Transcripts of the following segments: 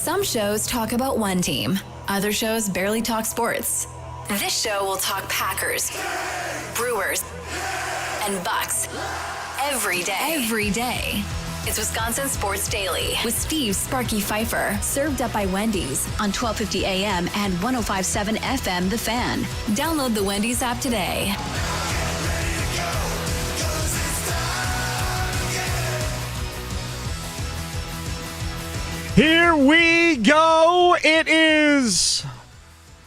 Some shows talk about one team. Other shows barely talk sports. This show will talk Packers, Brewers, and Bucks every day. It's Wisconsin Sports Daily with Steve Sparky Fifer. Served up by Wendy's on 1250 AM and 105.7 FM The Fan. Download the Wendy's app today. Here we go. It is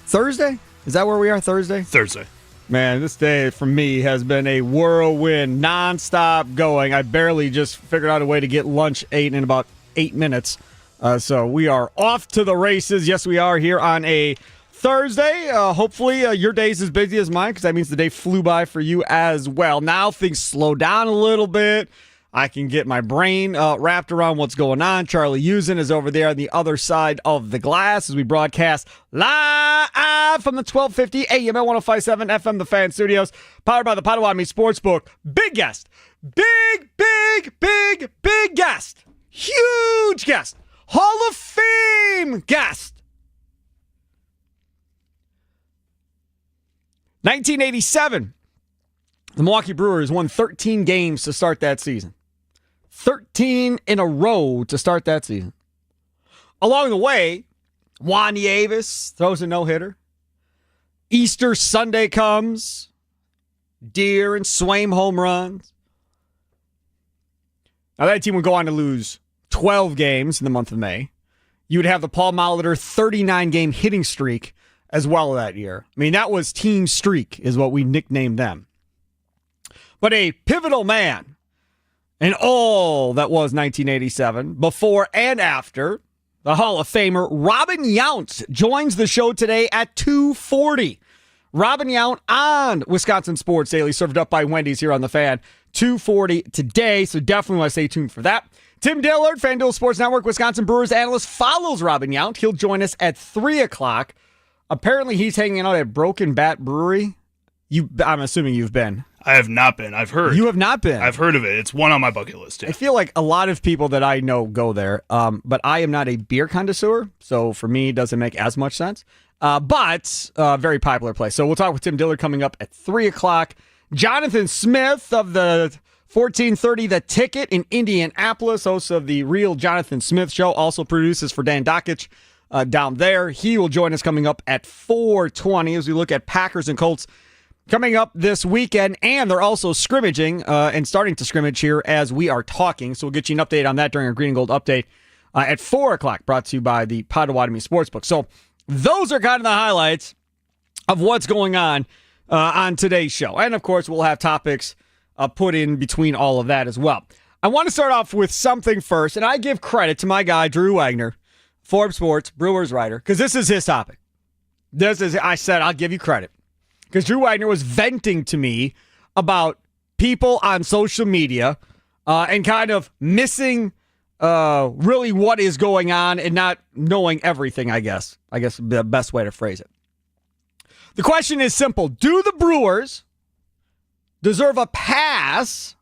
Thursday. Is that where we are? Thursday? Thursday. Man, this day for me has been a whirlwind, nonstop going. I barely just figured out a way to get lunch ate in about 8 minutes. So we are off to the races. Yes, we are here on a Thursday. Hopefully your day's as busy as mine because that means the day flew by for you as well. Now things slow down a little bit. I can get my brain wrapped around what's going on. Charlie Usen is over there on the other side of the glass as we broadcast live from the 1250 AM at 105.7 FM The Fan Studios, powered by the Potawatomi Sportsbook. Big guest. Big guest. Huge guest. Hall of Fame guest. 1987. The Milwaukee Brewers won 13 games to start that season. 13 in a row to start that season. Along the way, Juan Nieves throws a no-hitter. Easter Sunday comes. Deere and Swaim home runs. Now that team would go on to lose 12 games in the month of May. You would have the Paul Molitor 39-game hitting streak as well that year. I mean, that was Team Streak is what we nicknamed them. But a pivotal man in all that was 1987, before and after, the Hall of Famer Robin Yount joins the show today at 2:40. Robin Yount on Wisconsin Sports Daily, served up by Wendy's here on The Fan, 2:40 today, so definitely want to stay tuned for that. Tim Dillard, FanDuel Sports Network, Wisconsin Brewers analyst, follows Robin Yount. He'll join us at 3 o'clock. Apparently, he's hanging out at Broken Bat Brewery. I'm assuming you've been. I have not been. I've heard. You have not been? I've heard of it. It's one on my bucket list. Yeah. I feel like a lot of people that I know go there, but I am not a beer connoisseur, so for me, it doesn't make as much sense. But very popular place. So we'll talk with Tim Dillard coming up at 3 o'clock. Jonathan Smith of the 1430 The Ticket in Indianapolis, host of the Real Jonathan Smith Show, also produces for Dan Dockich down there. He will join us coming up at 4:20 as we look at Packers and Colts coming up this weekend, and they're also scrimmaging and starting to scrimmage here as we are talking. So we'll get you an update on that during our Green and Gold update at 4 o'clock, brought to you by the Potawatomi Sportsbook. So those are kind of the highlights of what's going on today's show. And, of course, we'll have topics put in between all of that as well. I want to start off with something first, and I give credit to my guy, Drew Wagner, Forbes Sports, Brewers writer, because this is his topic. I said I'll give you credit. Because Drew Wagner was venting to me about people on social media and kind of missing really what is going on and not knowing everything, I guess. I guess the best way to phrase it. The question is simple. Do the Brewers deserve a pass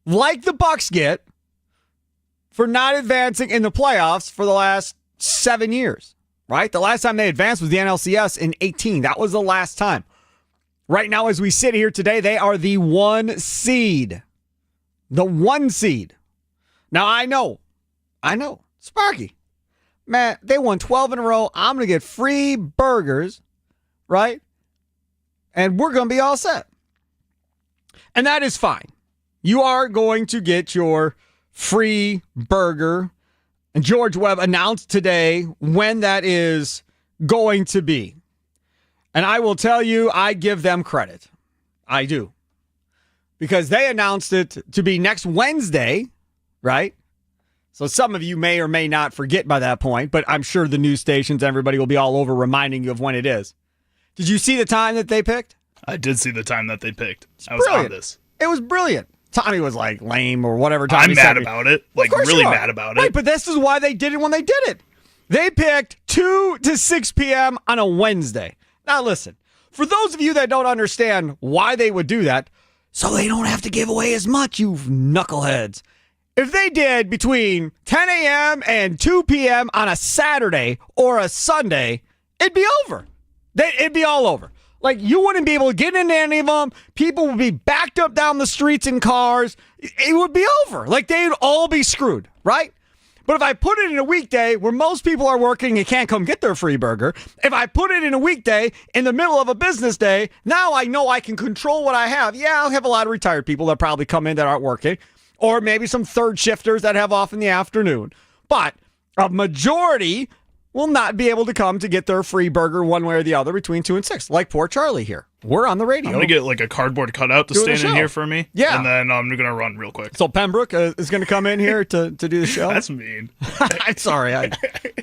like the Bucks get for not advancing in the playoffs for the last 7 years? Right? The last time they advanced was the NLCS in 2018. That was the last time. Right now, as we sit here today, they are the 1 seed. The 1 seed. Now, I know. Sparky. Man, they won 12 in a row. I'm going to get free burgers. Right? And we're going to be all set. And that is fine. You are going to get your free burger. And George Webb announced today when that is going to be. And I will tell you, I give them credit. I do. Because they announced it to be next Wednesday, right? So some of you may or may not forget by that point, but I'm sure the news stations, everybody will be all over reminding you of when it is. Did you see the time that they picked? I did see the time that they picked. I was on this. It was brilliant. Tommy was like lame or whatever. Tommy I'm mad about it. Like really mad about it. Right, but this is why they did it when they did it. They picked 2 to 6 p.m. on a Wednesday. Now listen, for those of you that don't understand why they would do that, so they don't have to give away as much, you knuckleheads. if they did between 10 a.m. and 2 p.m. on a Saturday or a Sunday, it'd be over. It'd be all over. Like, you wouldn't be able to get into any of them. People would be backed up down the streets in cars. It would be over. Like, they'd all be screwed, right? But if I put it in a weekday where most people are working and can't come get their free burger, if I put it in a weekday in the middle of a business day, now I know I can control what I have. Yeah, I'll have a lot of retired people that probably come in that aren't working, or maybe some third shifters that have off in the afternoon. But a majority will not be able to come to get their free burger one way or the other between 2 and 6, like poor Charlie here. We're on the radio. I'm going to get like a cardboard cutout to stand in here for me. Yeah. And then I'm going to run real quick. So Pembroke is going to come in here to do the show? That's mean. I'm sorry.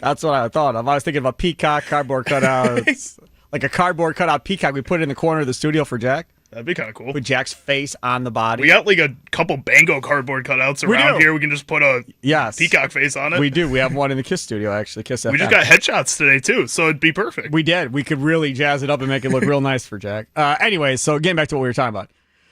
That's what I thought of. I was thinking of a peacock cardboard cutout. It's like a cardboard cutout peacock we put in the corner of the studio for Jack. That'd be kind of cool. With Jack's face on the body. We got like a couple Bango cardboard cutouts around here. We can just put a peacock face on it. We do. We have one in the KISS studio, actually. KISS FM. We just got headshots today, too, so it'd be perfect. We did. We could really jazz it up and make it look real nice for Jack. Anyway, so getting back to what we were talking about.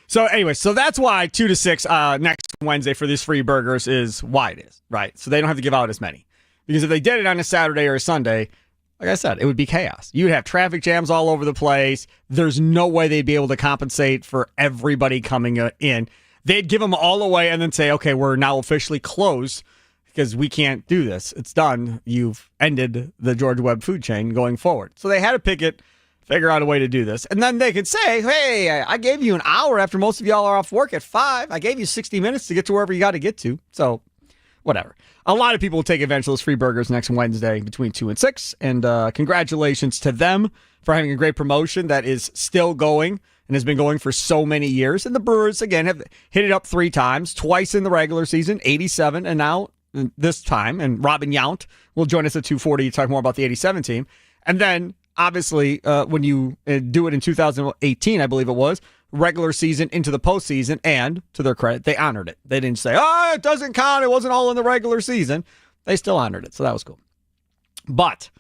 So that's why 2 to 6 next Wednesday for these free burgers is why it is, right? So they don't have to give out as many. Because if they did it on a Saturday or a Sunday, like I said, it would be chaos. You'd have traffic jams all over the place. There's no way they'd be able to compensate for everybody coming in. They'd give them all away and then say, okay, we're now officially closed because we can't do this. It's done. You've ended the George Webb food chain going forward. So they had to pick it, figure out a way to do this. And then they could say, hey, I gave you an hour after most of y'all are off work at 5. I gave you 60 minutes to get to wherever you got to get to. So whatever. A lot of people will take advantage of those free burgers next Wednesday between 2 and 6. And congratulations to them for having a great promotion that is still going and has been going for so many years. And the Brewers, again, have hit it up 3 times, twice in the regular season, 87, and now this time. And Robin Yount will join us at 2:40 to talk more about the 87 team. And then, obviously, when you do it in 2018, I believe it was, regular season into the postseason, and to their credit, they honored it. They didn't say, oh, it doesn't count. It wasn't all in the regular season. They still honored it, so that was cool. But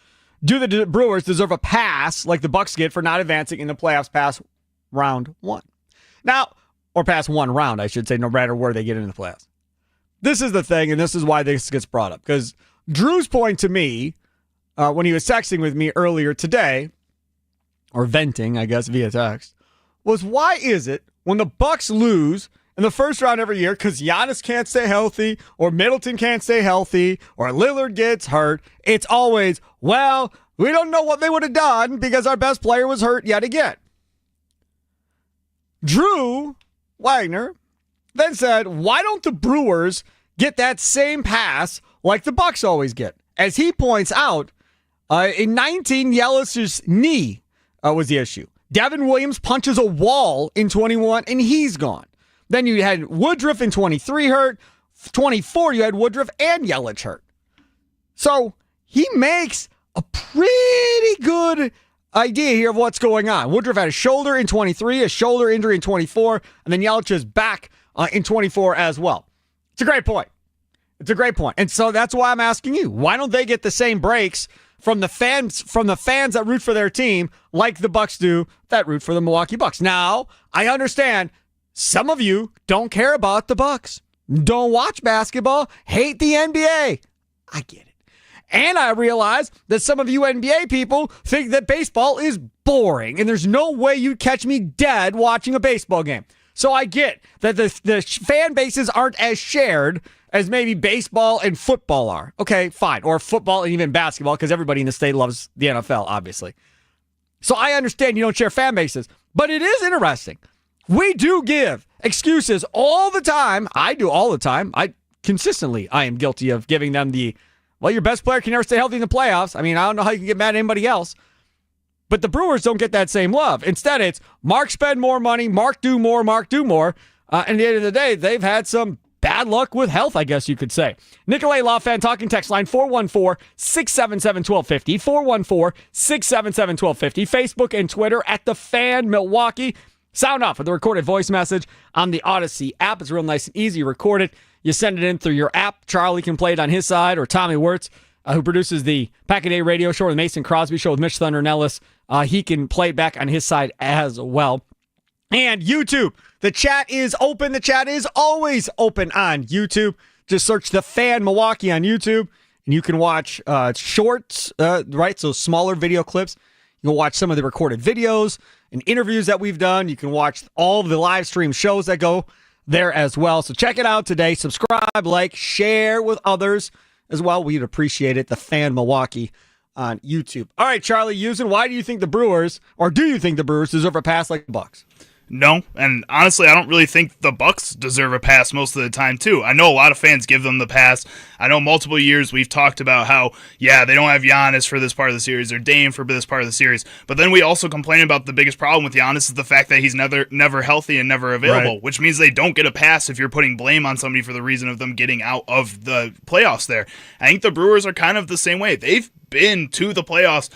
do the Brewers deserve a pass like the Bucks get for not advancing in the playoffs past round 1? Now, or past 1 round, I should say, no matter where they get into the playoffs. This is the thing, and this is why this gets brought up, because Drew's point to me when he was texting with me earlier today, or venting, I guess, via text, was why is it when the Bucks lose in the first round every year because Giannis can't stay healthy or Middleton can't stay healthy or Lillard gets hurt, it's always, well, we don't know what they would have done because our best player was hurt yet again. Drew Wagner then said, why don't the Brewers get that same pass like the Bucks always get? As he points out, in 19, Yelis's knee was the issue. Devin Williams punches a wall in 21, and he's gone. Then you had Woodruff in 23 hurt. 24, you had Woodruff and Yelich hurt. So he makes a pretty good idea here of what's going on. Woodruff had a shoulder in 23, a shoulder injury in 24, and then Yelich is back in 24 as well. It's a great point. It's a great point. And so that's why I'm asking you, why don't they get the same breaks from the fans that root for their team like the Bucks do that root for the Milwaukee Bucks? Now, I understand some of you don't care about the Bucks, don't watch basketball, hate the NBA. I get it. And I realize that some of you NBA people think that baseball is boring and there's no way you'd catch me dead watching a baseball game. So I get that the fan bases aren't as shared as maybe baseball and football are. Okay, fine. Or football and even basketball, because everybody in the state loves the NFL, obviously. So I understand you don't share fan bases, but it is interesting. We do give excuses all the time. I do all the time. I am guilty of giving them your best player can never stay healthy in the playoffs. I mean, I don't know how you can get mad at anybody else. But the Brewers don't get that same love. Instead, it's Mark spend more money, Mark do more, Mark do more. And at the end of the day, they've had some bad luck with health, I guess you could say. Nikolay Lawfan talking text line 414-677-1250. 414-677-1250. Facebook and Twitter at The Fan Milwaukee. Sound off with a recorded voice message on the Odyssey app. It's real nice and easy. You record it. You send it in through your app. Charlie can play it on his side, or Tommy Wirtz, who produces the Pack a Day radio show or the Mason Crosby show with Mitch Thunder and Ellis. He can play it back on his side as well. And YouTube. The chat is open. The chat is always open on YouTube. Just search The Fan Milwaukee on YouTube, and you can watch shorts, right? So smaller video clips. You can watch some of the recorded videos and interviews that we've done. You can watch all of the live stream shows that go there as well. So check it out today. Subscribe, like, share with others as well. We'd appreciate it. The Fan Milwaukee on YouTube. All right, Charlie Usen, why do you think the Brewers, or do you think the Brewers deserve a pass like the Bucks? No, and honestly, I don't really think the Bucks deserve a pass most of the time, too. I know a lot of fans give them the pass. I know multiple years we've talked about how, yeah, they don't have Giannis for this part of the series or Dame for this part of the series, but then we also complain about the biggest problem with Giannis is the fact that he's never healthy and never available, right, which means they don't get a pass if you're putting blame on somebody for the reason of them getting out of the playoffs there. I think the Brewers are kind of the same way. They've been to the playoffs,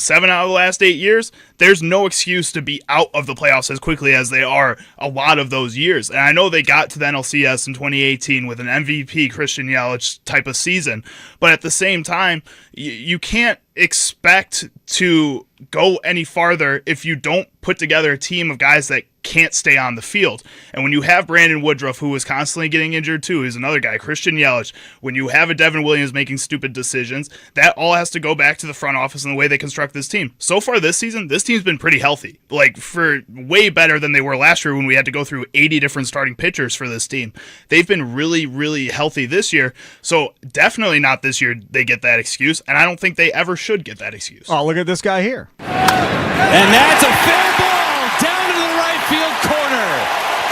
7 out of the last 8 years? There's no excuse to be out of the playoffs as quickly as they are a lot of those years. And I know they got to the NLCS in 2018 with an MVP Christian Yelich type of season, but at the same time, you can't expect to go any farther if you don't put together a team of guys that can't stay on the field. And when you have Brandon Woodruff, who is constantly getting injured too, he's another guy, Christian Yelich, when you have a Devin Williams making stupid decisions, that all has to go back to the front office and the way they construct this team. So far this season, this team's been pretty healthy, like for way better than they were last year when we had to go through 80 different starting pitchers for this team. They've been really, really healthy this year, so definitely not this year they get that excuse, and I don't think they ever should get that excuse. Oh, look at this guy here. And that's a fair ball down to the right field corner.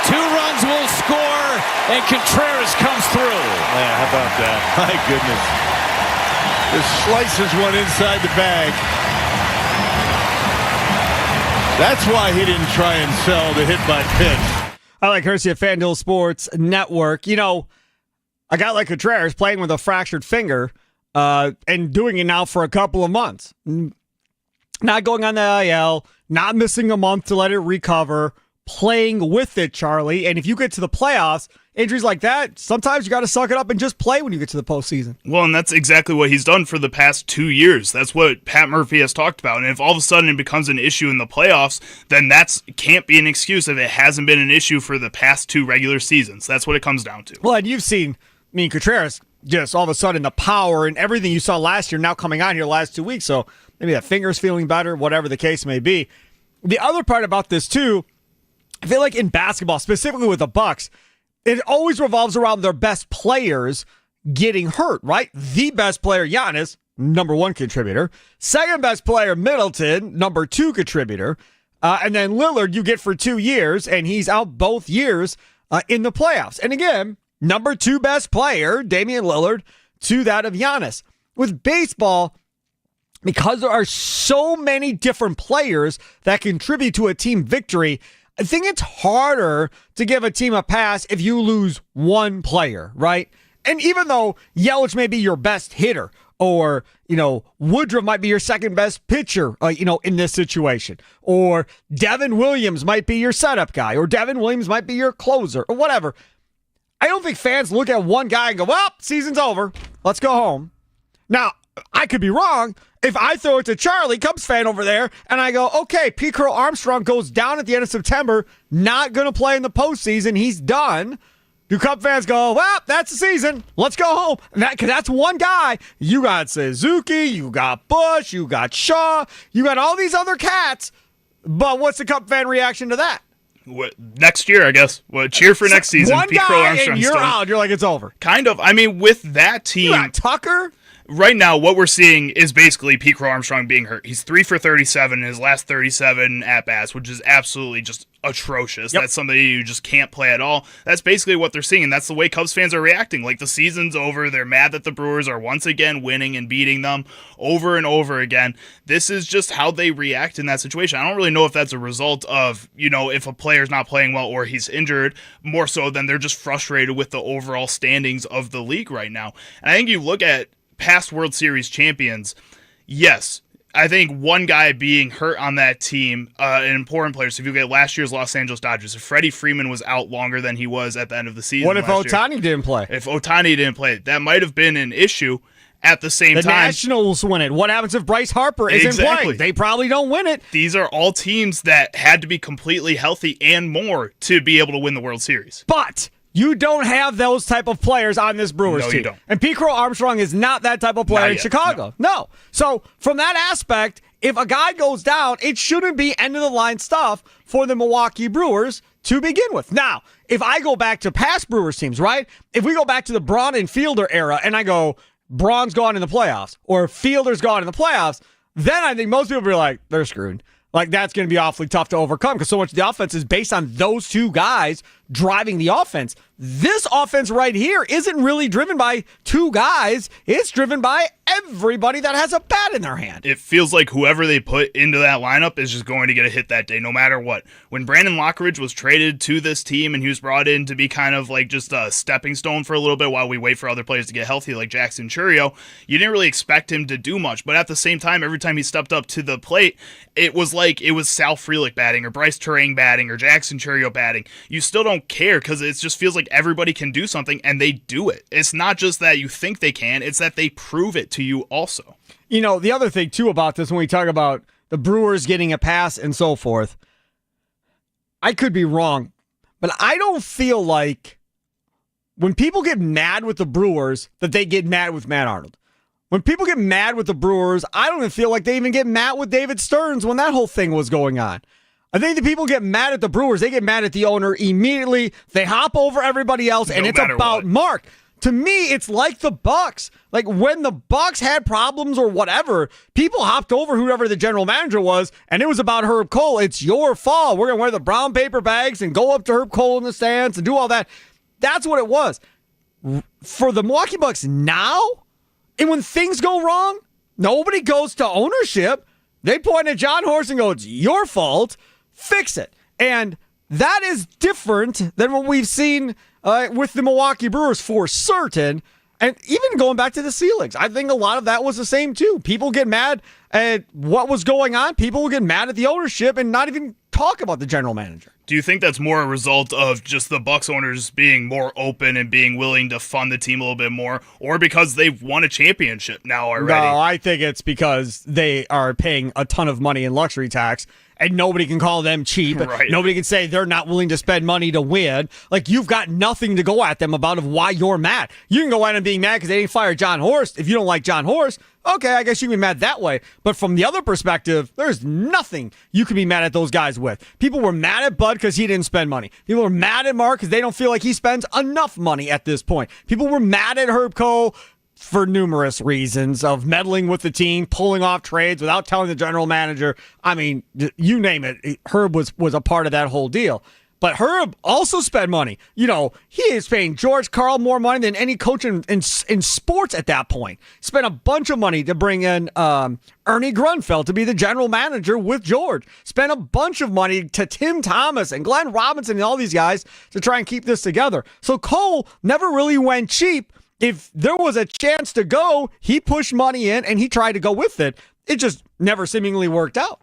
2 runs will score, and Contreras comes through. Man, how about that? My goodness. Just slices one inside the bag. That's why he didn't try and sell the hit by pitch. I like courtesy of FanDuel Sports Network. You know, a guy like Contreras playing with a fractured finger and doing it now for a couple of months. Not going on the IL, not missing a month to let it recover, playing with it, Charlie. And if you get to the playoffs, injuries like that, sometimes you got to suck it up and just play when you get to the postseason. Well, and that's exactly what he's done for the past 2 years. That's what Pat Murphy has talked about. And if all of a sudden it becomes an issue in the playoffs, then that can't be an excuse if it hasn't been an issue for the past 2 regular seasons. That's what it comes down to. Well, and you've seen, Contreras, just all of a sudden the power and everything you saw last year now coming on here the last 2 weeks. So maybe that finger's feeling better, whatever the case may be. The other part about this, too, I feel like in basketball, specifically with the Bucks, it always revolves around their best players getting hurt, right? The best player, Giannis, number 1 contributor. Second best player, Middleton, number 2 contributor. And then Lillard, you get for 2 years, and he's out both years in the playoffs. And again, number 2 best player, Damian Lillard, to that of Giannis. With baseball, because there are so many different players that contribute to a team victory, I think it's harder to give a team a pass if you lose one player, right? And even though Yelich may be your best hitter, or, Woodruff might be your second best pitcher, in this situation, or Devin Williams might be your setup guy, or Devin Williams might be your closer, or whatever. I don't think fans look at one guy and go, well, season's over. Let's go home. Now, I could be wrong. If I throw it to Charlie, Cubs fan over there, and I go, okay, Pete Crow Armstrong goes down at the end of September, not going to play in the postseason, he's done. Do Cub fans go, well, that's the season, let's go home? Because that's one guy. You got Suzuki, you got Bush, you got Shaw, you got all these other cats. But what's the Cub fan reaction to that? Next year, I guess. Cheer for next season. One Pete guy, Crow and you're out. You're like, it's over. Kind of. I mean, with that team... You got Tucker? Right now, what we're seeing is basically Pete Crow Armstrong being hurt. He's 3 for 37 in his last 37 at-bats, which is absolutely just atrocious. Yep. That's somebody you just can't play at all. That's basically what they're seeing, and that's the way Cubs fans are reacting. Like, the season's over. They're mad that the Brewers are once again winning and beating them over and over again. This is just how they react in that situation. I don't really know if that's a result of, if a player's not playing well or he's injured, more so than they're just frustrated with the overall standings of the league right now. And I think you look at past World Series champions, yes, I think one guy being hurt on that team, an important player. So if you look at last year's Los Angeles Dodgers, if Freddie Freeman was out longer than he was at the end of the season. What if Ohtani didn't play? If Ohtani didn't play, that might have been an issue. At the same time, the Nationals win it. What happens if Bryce Harper isn't playing? They probably don't win it. These are all teams that had to be completely healthy and more to be able to win the World Series. But You don't have those type of players on this Brewers No, team. you don't. And Pete Crow Armstrong is not that type of player Not in yet, Chicago. No. So from that aspect, if a guy goes down, it shouldn't be end-of-the-line stuff for the Milwaukee Brewers to begin with. Now, if I go back to past Brewers teams, right? If we go back to the Braun and Fielder era and I go, Braun's gone in the playoffs or Fielder's gone in the playoffs, then I think most people will be like, they're screwed. Like, that's going to be awfully tough to overcome because so much of the offense is based on those two guys driving the offense. This offense right here isn't really driven by two guys. It's driven by everybody that has a bat in their hand. It feels like whoever they put into that lineup is just going to get a hit that day, no matter what. When Brandon Lockridge was traded to this team and he was brought in to be kind of like just a stepping stone for a little bit while we wait for other players to get healthy, like Jackson Churio, you didn't really expect him to do much. But at the same time, every time he stepped up to the plate, it was like it was Sal Frelick batting or Bryce Terang batting or Jackson Churio batting. You still don't care because it just feels like everybody can do something and they do it. It's not just that you think they can, it's that they prove it to you also. You know, the other thing too about this when we talk about the Brewers getting a pass and so forth, I could be wrong, but I don't feel like when people get mad with the Brewers that they get mad with Matt Arnold. When people get mad with the Brewers, I don't even feel like they even get mad with David Stearns when that whole thing was going on. I think the people get mad at the Brewers. They get mad at the owner immediately. They hop over everybody else, and it's about what. Mark. To me, it's like the Bucks. Like when the Bucks had problems or whatever, people hopped over whoever the general manager was, and it was about Herb Cole. It's your fault. We're going to wear the brown paper bags and go up to Herb Cole in the stands and do all that. That's what it was. For the Milwaukee Bucks now, and when things go wrong, nobody goes to ownership. They point at John Horst and go, it's your fault. Fix it. And that is different than what we've seen with the Milwaukee Brewers for certain. And even going back to the ceilings, I think a lot of that was the same too. People get mad at what was going on. People will get mad at the ownership and not even talk about the general manager. Do you think that's more a result of just the Bucks owners being more open and being willing to fund the team a little bit more, or because they've won a championship now already? No, I think it's because they are paying a ton of money in luxury tax, and nobody can call them cheap. Right. Nobody can say they're not willing to spend money to win. Like, you've got nothing to go at them about of why you're mad. You can go at them being mad because they didn't fire John Horst. If you don't like John Horst, okay, I guess you can be mad that way. But from the other perspective, there's nothing you can be mad at those guys with. People were mad at Bud because he didn't spend money. People were mad at Mark because they don't feel like he spends enough money at this point. People were mad at Herb Cole for numerous reasons of meddling with the team, pulling off trades without telling the general manager. I mean, you name it. Herb was a part of that whole deal. But Herb also spent money. You know, he is paying George Karl more money than any coach in sports at that point. Spent a bunch of money to bring in Ernie Grunfeld to be the general manager with George. Spent a bunch of money to Tim Thomas and Glenn Robinson and all these guys to try and keep this together. So Cole never really went cheap. If there was a chance to go, he pushed money in and he tried to go with it. It just never seemingly worked out.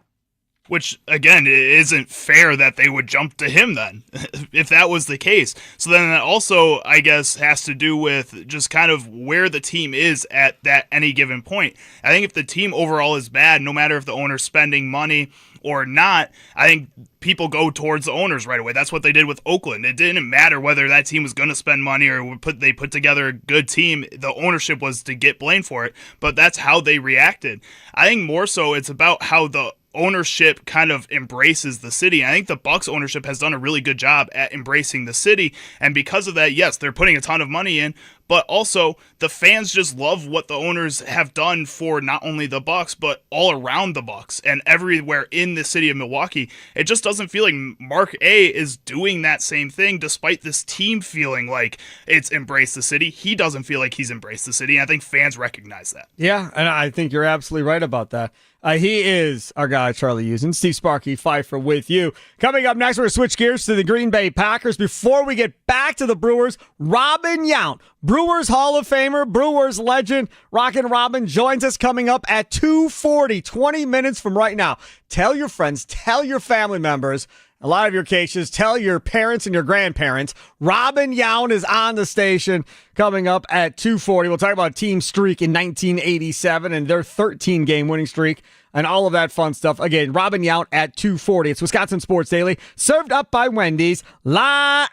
Which, again, it isn't fair that they would jump to him then, if that was the case. So then that also, I guess, has to do with just kind of where the team is at that any given point. I think if the team overall is bad, no matter if the owner's spending money or not, I think people go towards the owners right away. That's what they did with Oakland. It didn't matter whether that team was going to spend money or they put together a good team. The ownership was to get blamed for it, but that's how they reacted. I think more so it's about how the ownership kind of embraces the city. I think the Bucks ownership has done a really good job at embracing the city, and because of that, yes, they're putting a ton of money in, but also the fans just love what the owners have done for not only the Bucks but all around the Bucks and everywhere in the city of Milwaukee. It just doesn't feel like Mark A is doing that same thing, despite this team feeling like it's embraced the city. He doesn't feel like he's embraced the city, and I think fans recognize that. Yeah, and I think you're absolutely right about that. He is our guy, Charlie Usen. Steve Sparky, Fifer with you. Coming up next, we're going to switch gears to the Green Bay Packers. Before we get back to the Brewers, Robin Yount, Brewers Hall of Famer, Brewers legend, Rockin' Robin, joins us coming up at 2:40, 20 minutes from right now. Tell your friends, tell your family members, a lot of your cases, tell your parents and your grandparents. Robin Yount is on the station. coming up at 2:40. We'll talk about Team Streak in 1987 and their 13-game winning streak and all of that fun stuff. Again, Robin Yount at 2:40. It's Wisconsin Sports Daily, served up by Wendy's, live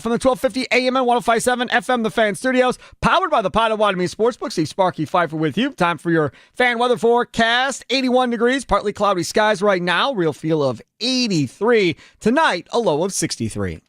from the 1250 AM and 105.7 FM, the Fan Studios, powered by the Potawatomi Sportsbook. See Sparky Fifer with you. Time for your fan weather forecast. 81 degrees, partly cloudy skies right now. Real feel of 83. Tonight, a low of 63.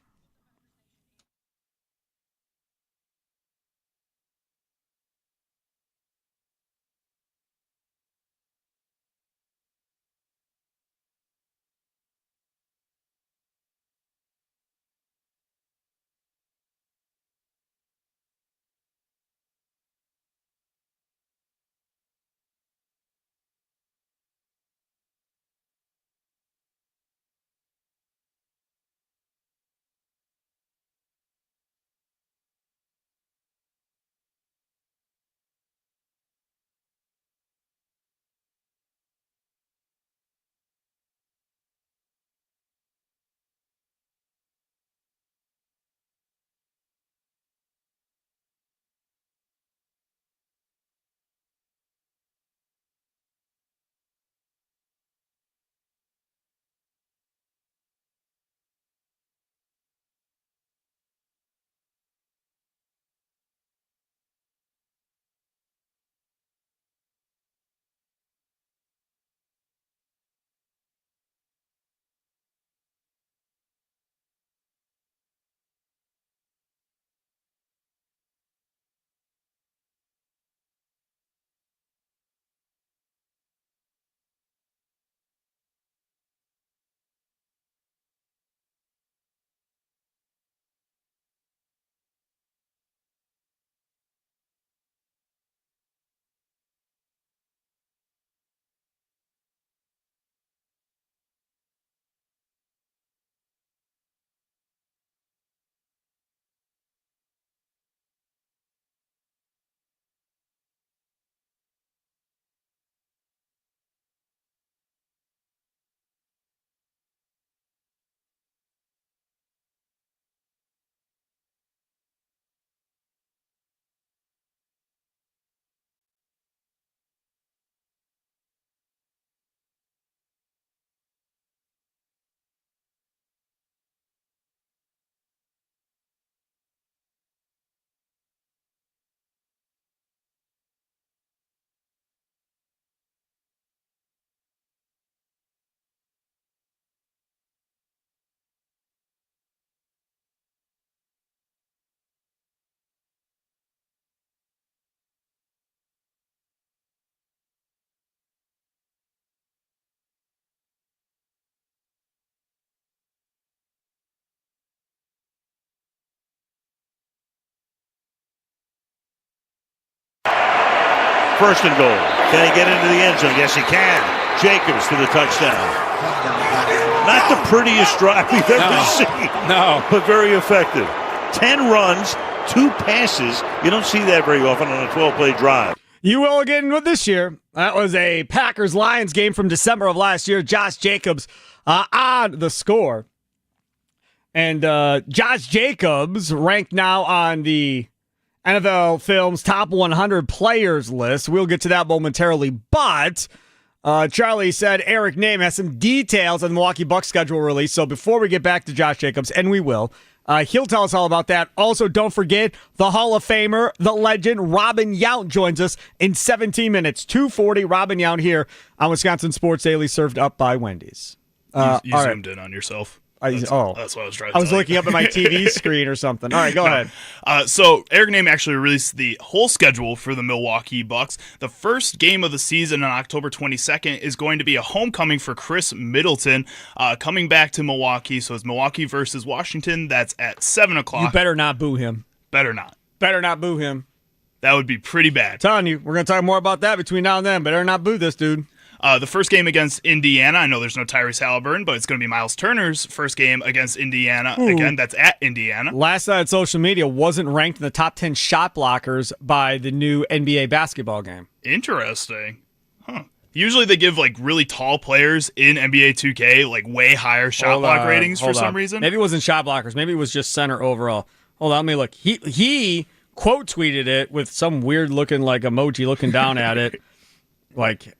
First and goal. Can he get into the end zone? Yes, he can. Jacobs to the touchdown. Not the prettiest drive we've ever seen. No. But very effective. 10 runs, 2 passes. You don't see that very often on a 12-play drive. You will again with this year. That was a Packers-Lions game from December of last year. Josh Jacobs on the score. And Josh Jacobs ranked now on the NFL Films Top 100 Players list. We'll get to that momentarily. But Charlie said Eric Name has some details on the Milwaukee Bucks schedule release. So before we get back to Josh Jacobs, and we will, he'll tell us all about that. Also, don't forget the Hall of Famer, the legend, Robin Yount joins us in 17 minutes. 2:40, Robin Yount here on Wisconsin Sports Daily, served up by Wendy's. You zoomed in on yourself. That's what I was trying to I was looking up at my TV screen or something. All right, go ahead. So Eric Name actually released the whole schedule for the Milwaukee Bucks. The first game of the season on October 22nd is going to be a homecoming for Chris Middleton, coming back to Milwaukee. So it's Milwaukee versus Washington. That's at 7 o'clock. You better not boo him. Better not. Better not boo him. That would be pretty bad. Telling you, we're going to talk more about that between now and then. Better not boo this dude. The first game against Indiana, I know there's no Tyrese Halliburton, but it's going to be Miles Turner's first game against Indiana. Ooh. Again, that's at Indiana. Last night on social media wasn't ranked in the top 10 shot blockers by the new NBA basketball game. Interesting. Huh. Usually they give like really tall players in NBA 2K like way higher shot block ratings for some reason. Maybe it wasn't shot blockers. Maybe it was just center overall. Hold on, let me look. He quote tweeted it with some weird looking like emoji looking down at it. Like,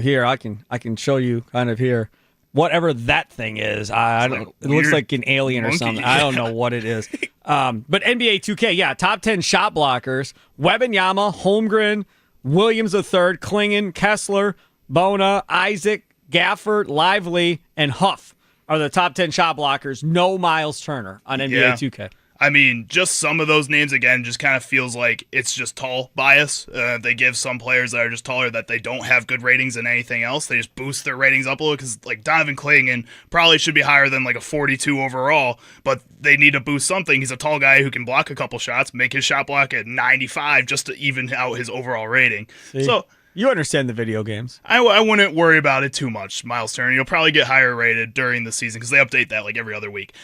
here, I can show you kind of here. Whatever that thing is, I don't. It looks like an alien or something. I don't know what it is. But NBA 2K, yeah, top 10 shot blockers: Wembanyama, Holmgren, Williams III, Klingon, Kessler, Bona, Isaac, Gafford, Lively, and Huff are the top 10 shot blockers. No Miles Turner on NBA 2K. I mean, just some of those names, again, just kind of feels like it's just tall bias. They give some players that are just taller that they don't have good ratings in anything else. They just boost their ratings up a little because, like, Donovan Clingan probably should be higher than, like, a 42 overall, but they need to boost something. He's a tall guy who can block a couple shots, make his shot block at 95 just to even out his overall rating. See? So you understand the video games. I wouldn't worry about it too much, Miles Turner. You'll probably get higher rated during the season because they update that like every other week.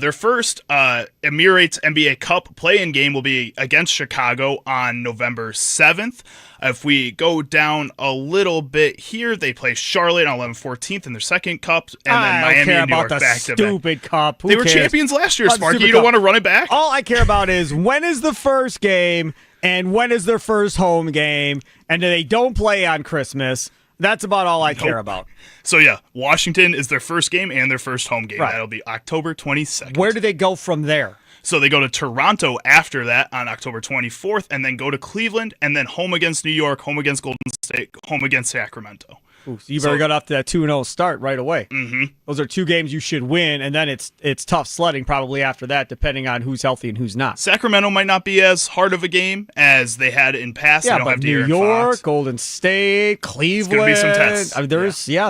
Their first Emirates NBA Cup play-in game will be against Chicago on November 7th. If we go down a little bit here, they play Charlotte on 11-14th in their second cup, and then Miami and New York back-to-back. Stupid cup. They were champions last year, Sparky. You don't want to run it back? All I care about is when is the first game and when is their first home game, and they don't play on Christmas. That's about all I care about. So, yeah, Washington is their first game and their first home game. Right. That'll be October 22nd. Where do they go from there? So they go to Toronto after that on October 24th, and then go to Cleveland, and then home against New York, home against Golden State, home against Sacramento. Ooh, so you better get off to that 2-0 start right away. Mm-hmm. Those are two games you should win, and then it's tough sledding probably after that, depending on who's healthy and who's not. Sacramento might not be as hard of a game as they had in past. Yeah, they don't but have New De'Aaron York, Fox. Golden State, Cleveland. It's going to be some tests.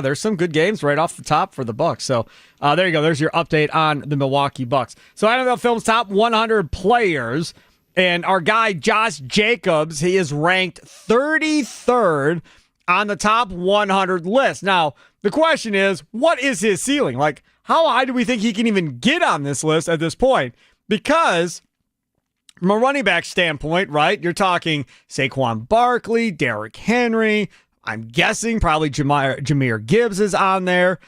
There's some good games right off the top for the Bucks. So there you go. There's your update on the Milwaukee Bucks. So NFL Films top 100 players, and our guy Josh Jacobs, he is ranked 33rd on the top 100 list. Now, the question is, what is his ceiling? Like, how high do we think he can even get on this list at this point? Because from a running back standpoint, right, you're talking Saquon Barkley, Derrick Henry, I'm guessing probably Jahmyr Gibbs is on there.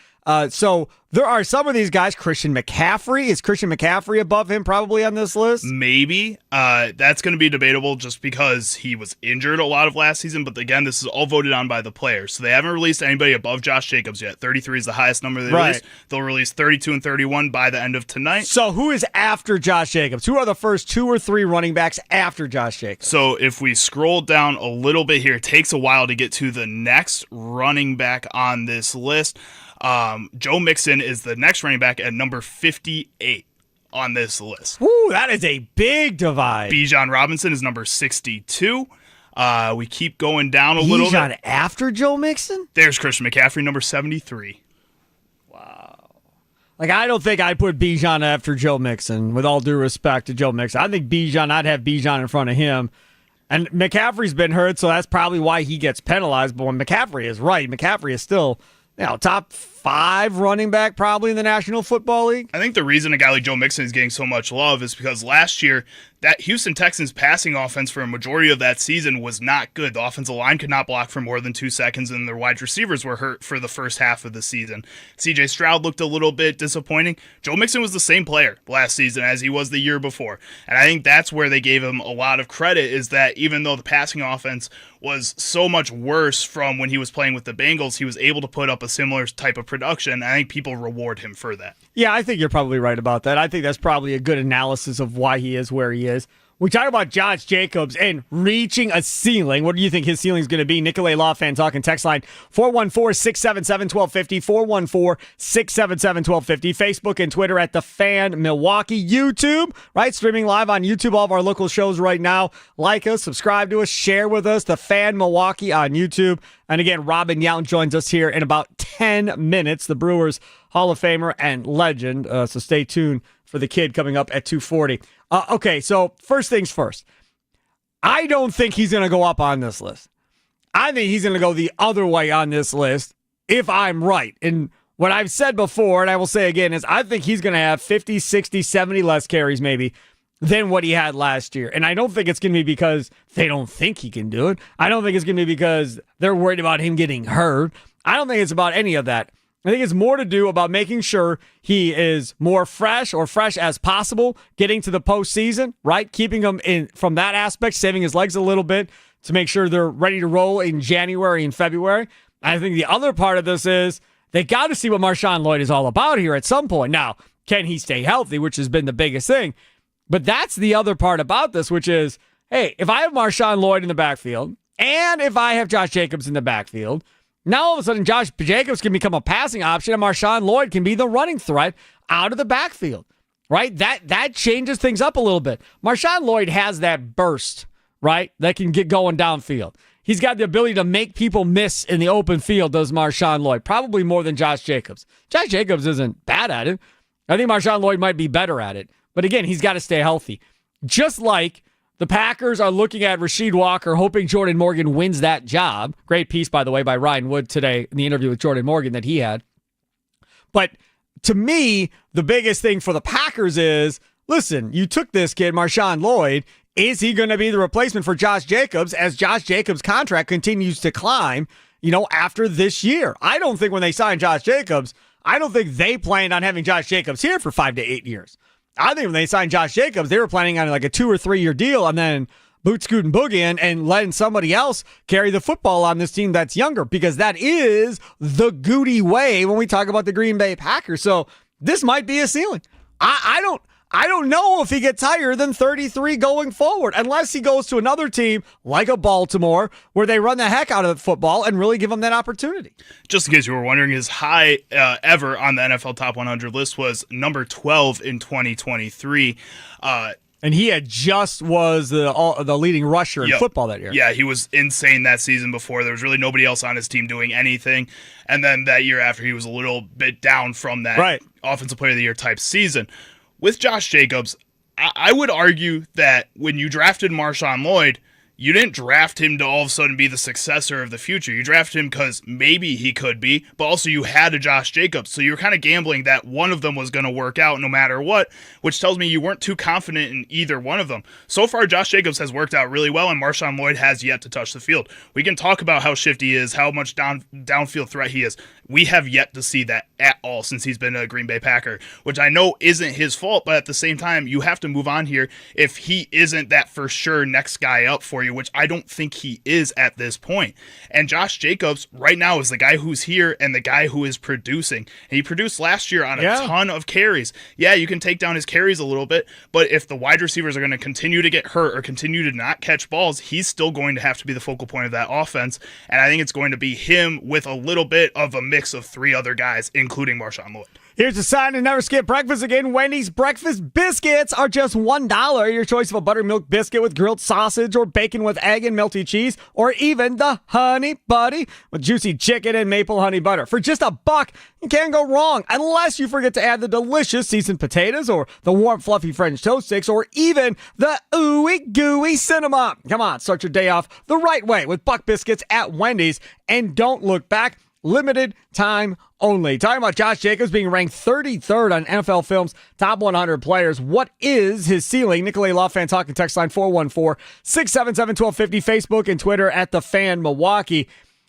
So there are some of these guys. Christian McCaffrey. Is Christian McCaffrey above him probably on this list? Maybe. That's going to be debatable just because he was injured a lot of last season. But again, this is all voted on by the players. So they haven't released anybody above Josh Jacobs yet. 33 is the highest number they released. They'll release 32 and 31 by the end of tonight. So who is after Josh Jacobs? Who are the first 2 or 3 running backs after Josh Jacobs? So if we scroll down a little bit here, it takes a while to get to the next running back on this list. Joe Mixon is the next running back at number 58 on this list. Ooh, that is a big divide. Bijan Robinson is number 62. We keep going down a little bit. Bijan after Joe Mixon? There's Christian McCaffrey, number 73. Wow. Like, I don't think I'd put Bijan after Joe Mixon, with all due respect to Joe Mixon. I think I'd have Bijan in front of him. And McCaffrey's been hurt, so that's probably why he gets penalized. But when McCaffrey is right, McCaffrey is still, top 5 running back probably in the National Football League. I think the reason a guy like Joe Mixon is getting so much love is because last year, that Houston Texans passing offense for a majority of that season was not good. The offensive line could not block for more than 2 seconds, and their wide receivers were hurt for the first half of the season. CJ Stroud looked a little bit disappointing. Joe Mixon was the same player last season as he was the year before. And I think that's where they gave him a lot of credit, is that even though the passing offense was so much worse from when he was playing with the Bengals, he was able to put up a similar type of production. I think people reward him for that. Yeah, I think you're probably right about that. I think that's probably a good analysis of why he is where he is. We talk about Josh Jacobs and reaching a ceiling. What do you think his ceiling is going to be? Nicolay Law Fan Talking text line 414-677-1250, 414-677-1250. Facebook and Twitter at The Fan Milwaukee. YouTube, right? Streaming live on YouTube, all of our local shows right now. Like us, subscribe to us, share with us. The Fan Milwaukee on YouTube. And again, Robin Yount joins us here in about 10 minutes. The Brewers Hall of Famer and legend. So stay tuned for the kid coming up at 2:40. Okay, so first things first. I don't think he's going to go up on this list. I think he's going to go the other way on this list if I'm right. And what I've said before, and I will say again, is I think he's going to have 50, 60, 70 less carries maybe than what he had last year. And I don't think it's going to be because they don't think he can do it. I don't think it's going to be because they're worried about him getting hurt. I don't think it's about any of that. I think it's more to do about making sure he is more fresh or fresh as possible, getting to the postseason, right? Keeping him in from that aspect, saving his legs a little bit to make sure they're ready to roll in January and February. I think the other part of this is they got to see what Marshawn Lloyd is all about here at some point. Now, can he stay healthy, which has been the biggest thing? But that's the other part about this, which is, hey, if I have Marshawn Lloyd in the backfield and if I have Josh Jacobs in the backfield, now all of a sudden Josh Jacobs can become a passing option and Marshawn Lloyd can be the running threat out of the backfield, right? That changes things up a little bit. Marshawn Lloyd has that burst, right, that can get going downfield. He's got the ability to make people miss in the open field, does Marshawn Lloyd, probably more than Josh Jacobs. Josh Jacobs isn't bad at it. I think Marshawn Lloyd might be better at it. But again, he's got to stay healthy. Just like the Packers are looking at Rasheed Walker, hoping Jordan Morgan wins that job. Great piece, by the way, by Ryan Wood today in the interview with Jordan Morgan that he had. But to me, the biggest thing for the Packers is, listen, you took this kid, Marshawn Lloyd. Is he going to be the replacement for Josh Jacobs as Josh Jacobs' contract continues to climb, after this year? I don't think when they signed Josh Jacobs, I don't think they planned on having Josh Jacobs here for 5 to 8 years. I think when they signed Josh Jacobs, they were planning on like a 2 or 3 year deal and then boot, scoot, and boogie in and letting somebody else carry the football on this team that's younger, because that is the Goody way when we talk about the Green Bay Packers. So this might be a ceiling. I don't know if he gets higher than 33 going forward, unless he goes to another team like a Baltimore where they run the heck out of the football and really give him that opportunity. Just in case you were wondering, his high ever on the NFL Top 100 list was number 12 in 2023. And he had just was the leading rusher in football that year. Yeah, he was insane that season before. There was really nobody else on his team doing anything. And then that year after, he was a little bit down from that Offensive Player of the Year type season. With Josh Jacobs, I would argue that when you drafted Marshawn Lloyd, you didn't draft him to all of a sudden be the successor of the future. You drafted him because maybe he could be, but also you had a Josh Jacobs. So you were kind of gambling that one of them was going to work out no matter what, which tells me you weren't too confident in either one of them. So far, Josh Jacobs has worked out really well, and Marshawn Lloyd has yet to touch the field. We can talk about how shifty he is, how much downfield threat he is. We have yet to see that at all since he's been a Green Bay Packer, which I know isn't his fault, but at the same time, you have to move on here if he isn't that for sure next guy up for you, which I don't think he is at this point. And Josh Jacobs right now is the guy who's here and the guy who is producing. And he produced last year on a ton of carries. Yeah, you can take down his carries a little bit, but if the wide receivers are going to continue to get hurt or continue to not catch balls, he's still going to have to be the focal point of that offense. And I think it's going to be him with a little bit of a mix of 3 other guys, including Marshawn Lloyd. Here's a sign to never skip breakfast again. Wendy's breakfast biscuits are just $1. Your choice of a buttermilk biscuit with grilled sausage or bacon with egg and melty cheese, or even the honey buddy with juicy chicken and maple honey butter. For just $1, you can't go wrong, unless you forget to add the delicious seasoned potatoes or the warm fluffy French toast sticks or even the ooey gooey cinnamon. Come on, start your day off the right way with Buck Biscuits at Wendy's, and don't look back. Limited time only. Talking about Josh Jacobs being ranked 33rd on NFL Films' top 100 players. What is his ceiling? Nicolay Law Fan Talking text line 414-677-1250. Facebook and Twitter at The Fan Milwaukee.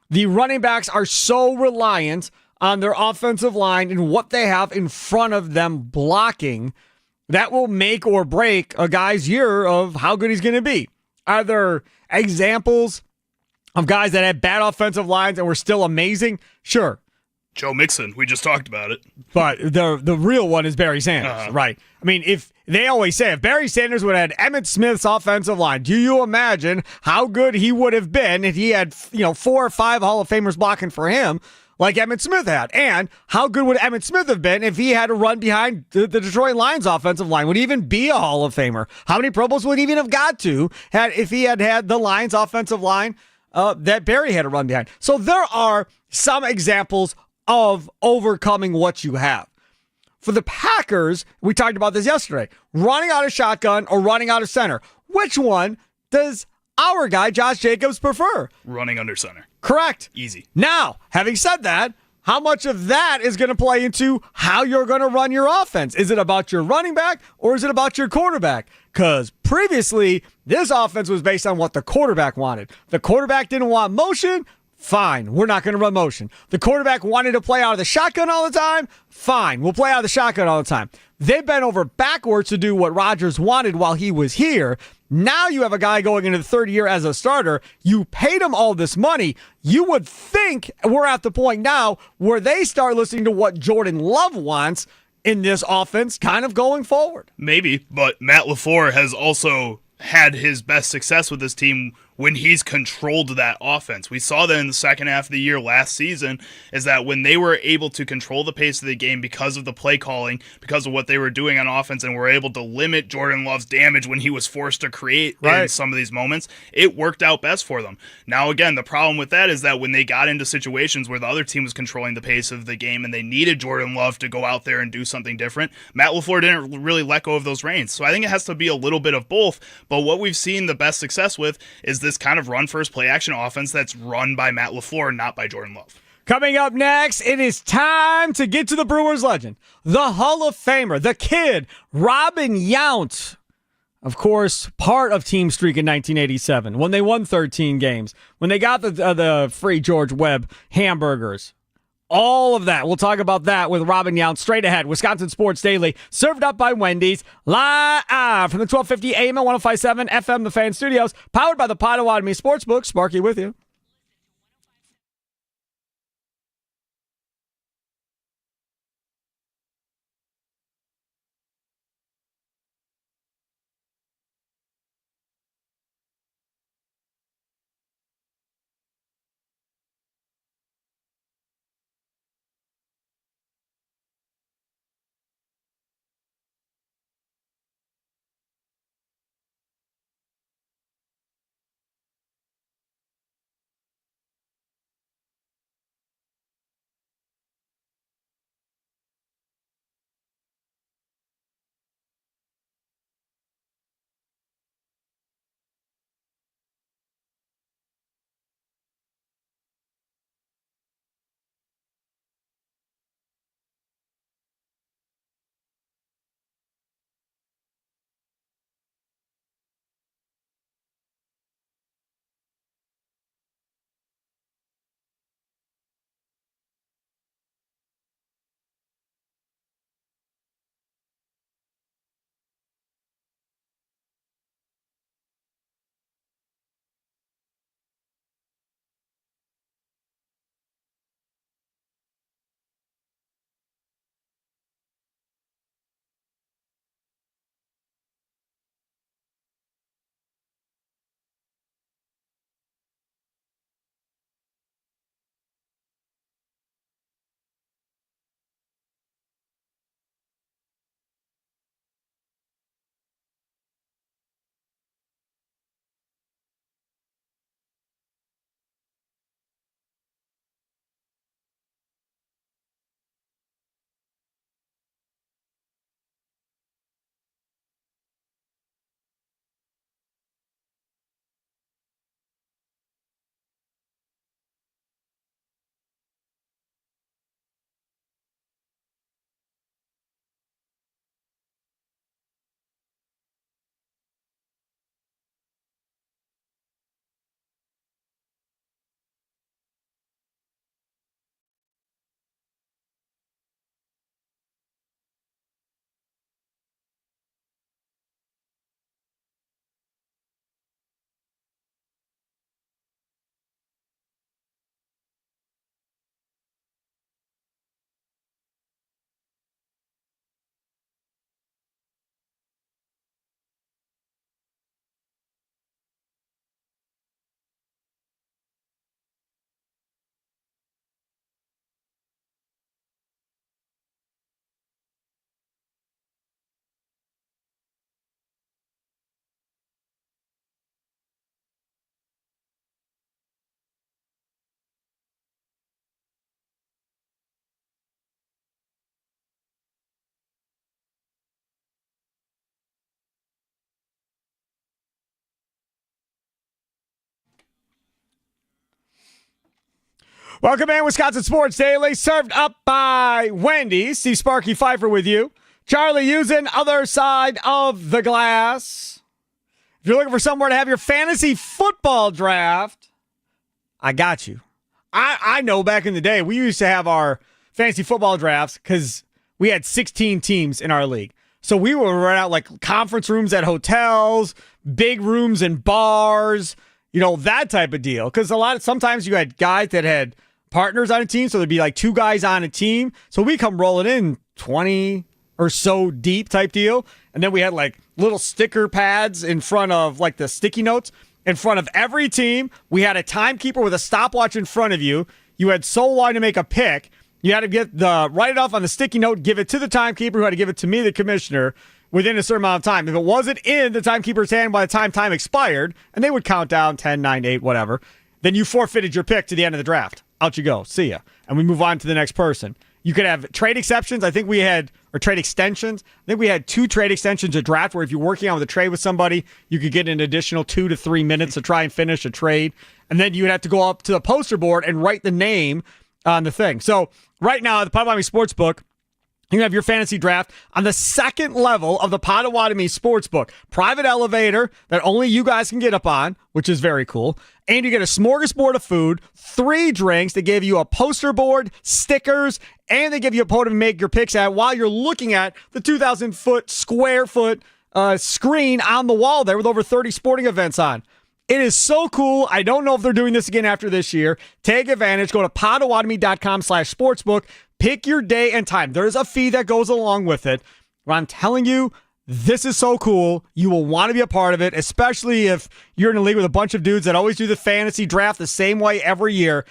The running backs are so reliant on their offensive line and what they have in front of them blocking. That will make or break a guy's year of how good he's going to be. Are there examples of guys that had bad offensive lines and were still amazing? Sure. Joe Mixon, we just talked about it. But the real one is Barry Sanders, right? I mean, if they always say if Barry Sanders would have had Emmitt Smith's offensive line, do you imagine how good he would have been if he had 4 or 5 Hall of Famers blocking for him like Emmitt Smith had? And how good would Emmitt Smith have been if he had to run behind the Detroit Lions offensive line? Would he even be a Hall of Famer? How many Pro Bowls would he even have got to if he had had the Lions offensive line that Barry had to run behind? So there are some examples of overcoming what you have. For the Packers, we talked about this yesterday, running out of shotgun or running out of center. Which one does our guy, Josh Jacobs, prefer? Running under center. Correct. Easy. Now, having said that, how much of that is going to play into how you're going to run your offense? Is it about your running back or is it about your quarterback? Because previously, this offense was based on what the quarterback wanted. The quarterback didn't want motion. Fine, we're not going to run motion. The quarterback wanted to play out of the shotgun all the time. Fine, we'll play out of the shotgun all the time. They bent over backwards to do what Rodgers wanted while he was here. Now you have a guy going into the third year as a starter. You paid him all this money. You would think we're at the point now where they start listening to what Jordan Love wants in this offense kind of going forward. Maybe, but Matt LaFleur has also had his best success with this team when he's controlled that offense. We saw that in the second half of the year last season, is that when they were able to control the pace of the game because of the play calling, because of what they were doing on offense, and were able to limit Jordan Love's damage when he was forced to create in some of these moments, it worked out best for them. Now, again, the problem with that is that when they got into situations where the other team was controlling the pace of the game and they needed Jordan Love to go out there and do something different, Matt LaFleur didn't really let go of those reins. So I think it has to be a little bit of both, but what we've seen the best success with is this kind of run-first play-action offense that's run by Matt LaFleur, not by Jordan Love. Coming up next, it is time to get to the Brewers legend, the Hall of Famer, the kid, Robin Yount. Of course, part of Team Streak in 1987 when they won 13 games, when they got the free George Webb hamburgers. All of that. We'll talk about that with Robin Yount straight ahead. Wisconsin Sports Daily, served up by Wendy's, live from the 1250 AM and 105.7 FM, The Fan Studios, powered by the Potawatomi Sportsbook. Sparky with you. Welcome in, Wisconsin Sports Daily, served up by Wendy's. See Sparky Fifer with you. Charlie Usen, other side of the glass. If you're looking for somewhere to have your fantasy football draft, I got you. I know back in the day, we used to have our fantasy football drafts because we had 16 teams in our league. So we would rent out like conference rooms at hotels, big rooms in bars, that type of deal. Because sometimes you had guys that had partners on a team, so there'd be like 2 guys on a team. So we come rolling in 20 or so deep type deal. And then we had like little sticker pads in front of like the sticky notes in front of every team. We had a timekeeper with a stopwatch in front of you. You had so long to make a pick. You had to write it off on the sticky note, give it to the timekeeper, who had to give it to me, the commissioner, within a certain amount of time. If it wasn't in the timekeeper's hand by the time expired, and they would count down 10, 9, 8, whatever, then you forfeited your pick to the end of the draft. Out you go. See ya. And we move on to the next person. You could have trade exceptions. Or trade extensions. I think we had 2 trade extensions a draft where if you're working on with a trade with somebody, you could get an additional 2 to 3 minutes to try and finish a trade. And then you would have to go up to the poster board and write the name on the thing. So right now at the Potawatomi Sportsbook, you have your fantasy draft on the second level of the Potawatomi Sportsbook. Private elevator that only you guys can get up on, which is very cool. And you get a smorgasbord of food, 3 drinks. They give you a poster board, stickers, and they give you a podium to make your picks at while you're looking at the 2,000 square foot screen on the wall there with over 30 sporting events on. It is so cool. I don't know if they're doing this again after this year. Take advantage. Go to potawatomi.com/sportsbook. Pick your day and time. There's a fee that goes along with it. But I'm telling you, this is so cool. You will want to be a part of it, especially if you're in a league with a bunch of dudes that always do the fantasy draft the same way every year.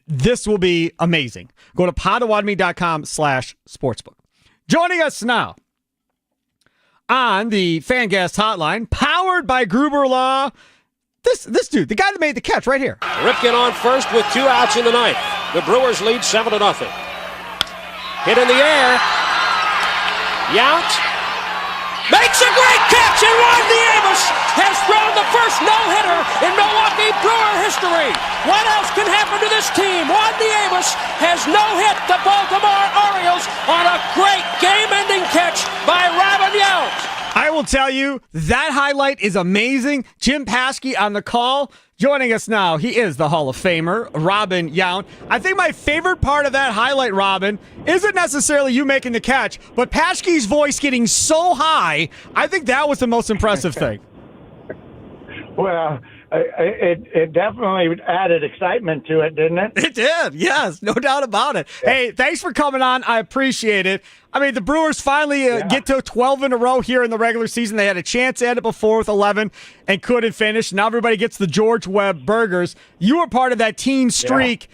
This will be amazing. Go to potawatomi.com/sportsbook. Joining us now on the Fangas hotline, powered by Gruber Law, this dude, the guy that made the catch right here. Ripken on first with 2 outs in the ninth. The Brewers lead 7-0. Hit in the air. Yount makes a great catch, and Juan Nieves has thrown the first no-hitter in Milwaukee Brewer history. What else can happen to this team? Juan Nieves has no-hit the Baltimore Orioles on a great game-ending catch by Robin Yount. I will tell you, that highlight is amazing. Jim Paskey on the call. Joining us now, he is the Hall of Famer, Robin Yount. I think my favorite part of that highlight, Robin, isn't necessarily you making the catch, but Paskey's voice getting so high. I think that was the most impressive thing. Well, it definitely added excitement to it, didn't it? It did, yes, no doubt about it. Hey, thanks for coming on. I appreciate it. I mean, the Brewers finally get to 12 in a row here in the regular season. They had a chance at it before with 11 and couldn't finish. Now everybody gets the George Webb burgers. You were part of that team streak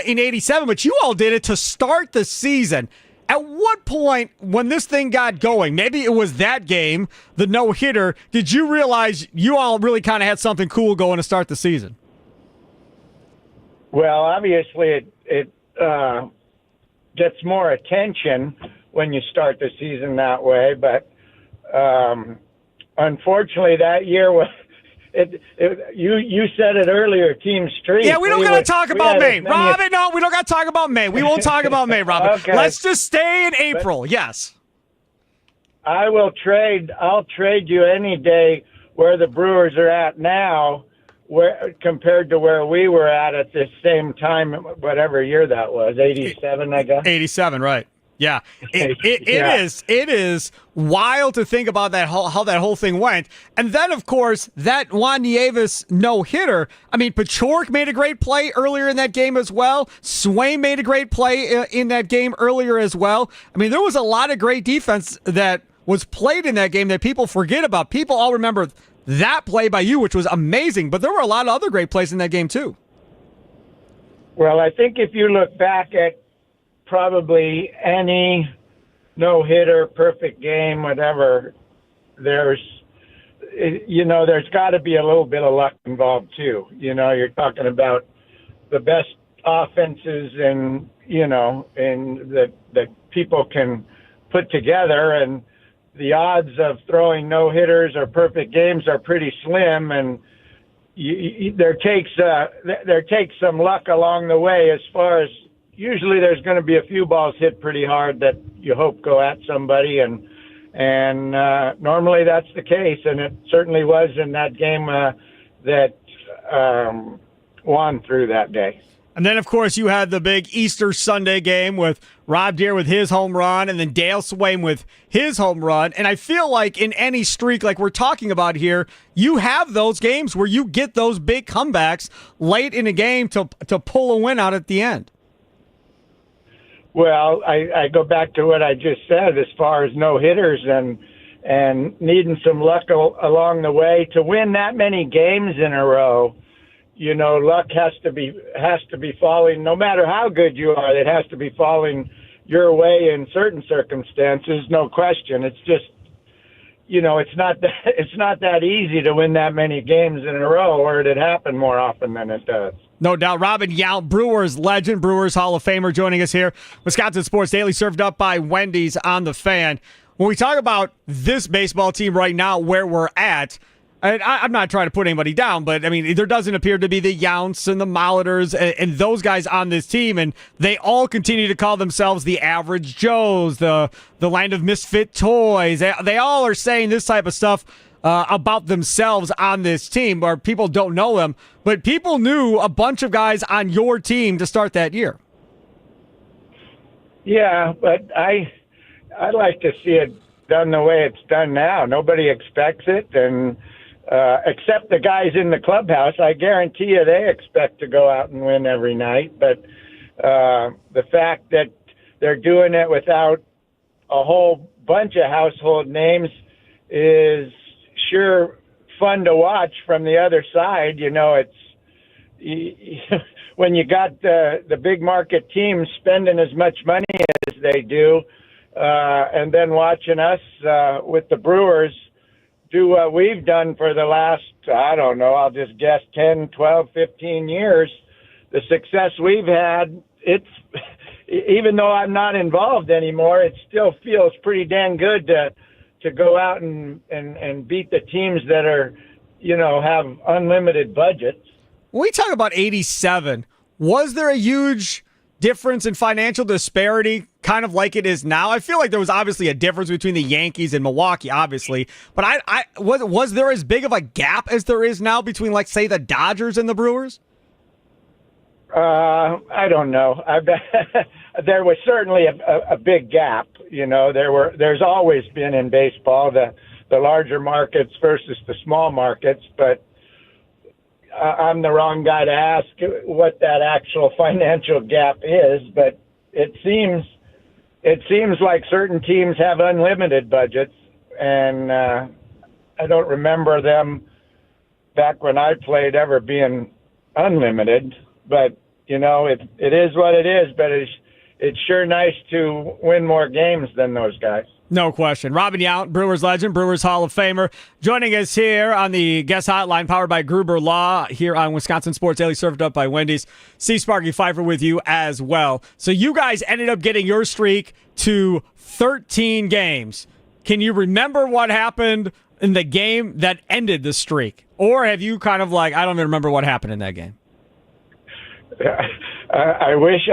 in 87, but you all did it to start the season. At what point, when this thing got going, maybe it was that game, the no-hitter, did you realize you all really kind of had something cool going to start the season? Well, obviously it gets more attention when you start the season that way, but unfortunately that year was you said it earlier, team streak. Yeah, we don't got to talk about May. Robin, no, we don't got to talk about May. We won't talk about May, Robin. Okay. Let's just stay in April. But yes. I'll trade you any day where the Brewers are at now compared to where we were at this same time, whatever year that was, 87, I guess. 87, right. Yeah, it is wild to think about how that whole thing went. And then, of course, that Juan Nieves no-hitter. I mean, Pachork made a great play earlier in that game as well. Swain made a great play in that game earlier as well. I mean, there was a lot of great defense that was played in that game that people forget about. People all remember that play by you, which was amazing, but there were a lot of other great plays in that game too. Well, I think if you look back at probably any no-hitter, perfect game, whatever, there's got to be a little bit of luck involved too. You're talking about the best offenses and that people can put together, and the odds of throwing no-hitters or perfect games are pretty slim, and there takes some luck along the way as far as usually there's going to be a few balls hit pretty hard that you hope go at somebody, and normally that's the case, and it certainly was in that game that Juan threw that day. And then, of course, you had the big Easter Sunday game with Rob Deere with his home run and then Dale Swaim with his home run. And I feel like in any streak like we're talking about here, you have those games where you get those big comebacks late in a game to pull a win out at the end. Well, I go back to what I just said as far as no hitters and needing some luck along the way to win that many games in a row. You know, luck has to be falling. No matter how good you are, it has to be falling your way in certain circumstances. No question. It's just, you know, it's not that easy to win that many games in a row, or it'd happen more often than it does. No doubt. Robin Yount, Brewers legend, Brewers Hall of Famer, joining us here. Wisconsin Sports Daily, served up by Wendy's on the Fan. When we talk about this baseball team right now, where we're at, I'm not trying to put anybody down, but I mean, there doesn't appear to be the Younts and the Molitors and those guys on this team, and they all continue to call themselves the average Joes, the land of misfit toys. They all are saying this type of stuff about themselves on this team, where people don't know them, but people knew a bunch of guys on your team to start that year. Yeah, but I like to see it done the way it's done now. Nobody expects it, and except the guys in the clubhouse. I guarantee you they expect to go out and win every night. But the fact that they're doing it without a whole bunch of household names is sure fun to watch from the other side. You know, it's when you got the big market teams spending as much money as they do, and then watching us with the Brewers do what we've done for the last, I don't know, I'll just guess 10, 12, 15 years, the success we've had, it's, even though I'm not involved anymore, it still feels pretty dang good to go out and beat the teams that are, you know, have unlimited budgets. When we talk about 87, was there a huge difference in financial disparity, kind of like it is now? I feel like there was obviously a difference between the Yankees and Milwaukee, obviously, but was there as big of a gap as there is now between, like, say, the Dodgers and the Brewers? I don't know. I bet there was certainly a big gap. You know, there's always been in baseball the larger markets versus the small markets, but I'm the wrong guy to ask what that actual financial gap is, but it seems like certain teams have unlimited budgets, and I don't remember them back when I played ever being unlimited. But you know, it is what it is. But it's sure nice to win more games than those guys. No question. Robin Yount, Brewers legend, Brewers Hall of Famer, joining us here on the guest hotline powered by Gruber Law here on Wisconsin Sports Daily, served up by Wendy's. See Sparky Fifer with you as well. So you guys ended up getting your streak to 13 games. Can you remember what happened in the game that ended the streak? Or have you kind of like, I don't even remember what happened in that game? I wish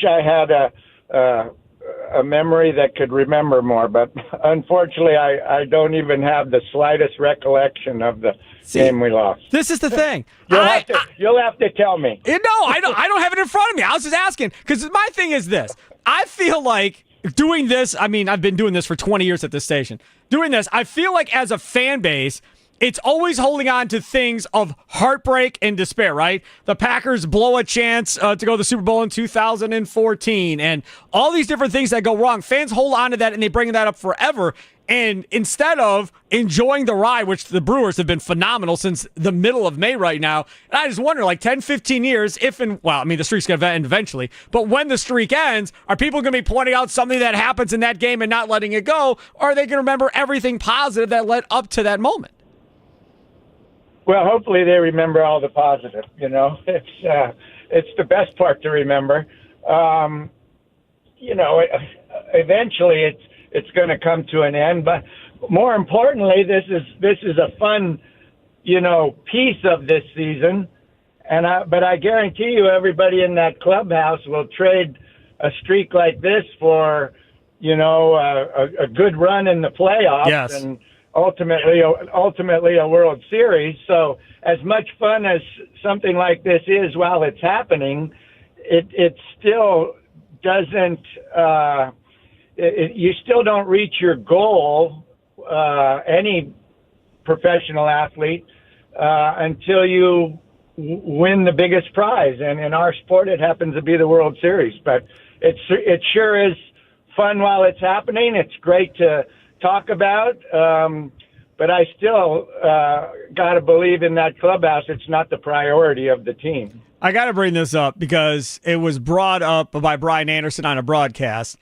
I had a memory that could remember more, but unfortunately I don't even have the slightest recollection of the game we lost. This is the thing. You'll have to tell me. No, I don't have it in front of me. I was just asking, because my thing is this. I feel like doing this, I mean, I've been doing this for 20 years at this station. Doing this, I feel like as a fan base, it's always holding on to things of heartbreak and despair, right? The Packers blow a chance to go to the Super Bowl in 2014, and all these different things that go wrong. Fans hold on to that, and they bring that up forever. And instead of enjoying the ride, which the Brewers have been phenomenal since the middle of May right now, and I just wonder, like 10, 15 years, the streak's going to end eventually, but when the streak ends, are people going to be pointing out something that happens in that game and not letting it go, or are they going to remember everything positive that led up to that moment? Well, hopefully they remember all the positive. You know, it's the best part to remember. You know, eventually it's going to come to an end. But more importantly, this is a fun, you know, piece of this season. But I guarantee you, everybody in that clubhouse will trade a streak like this for, you know, a good run in the playoffs. Yes. And ultimately a World Series. So as much fun as something like this is while it's happening, it still doesn't. You still don't reach your goal. Any professional athlete until you win the biggest prize, and in our sport, it happens to be the World Series. But it sure is fun while it's happening. It's great to talk about. But I still got to believe in that clubhouse. It's not the priority of the team. I got to bring this up because it was brought up by Brian Anderson on a broadcast.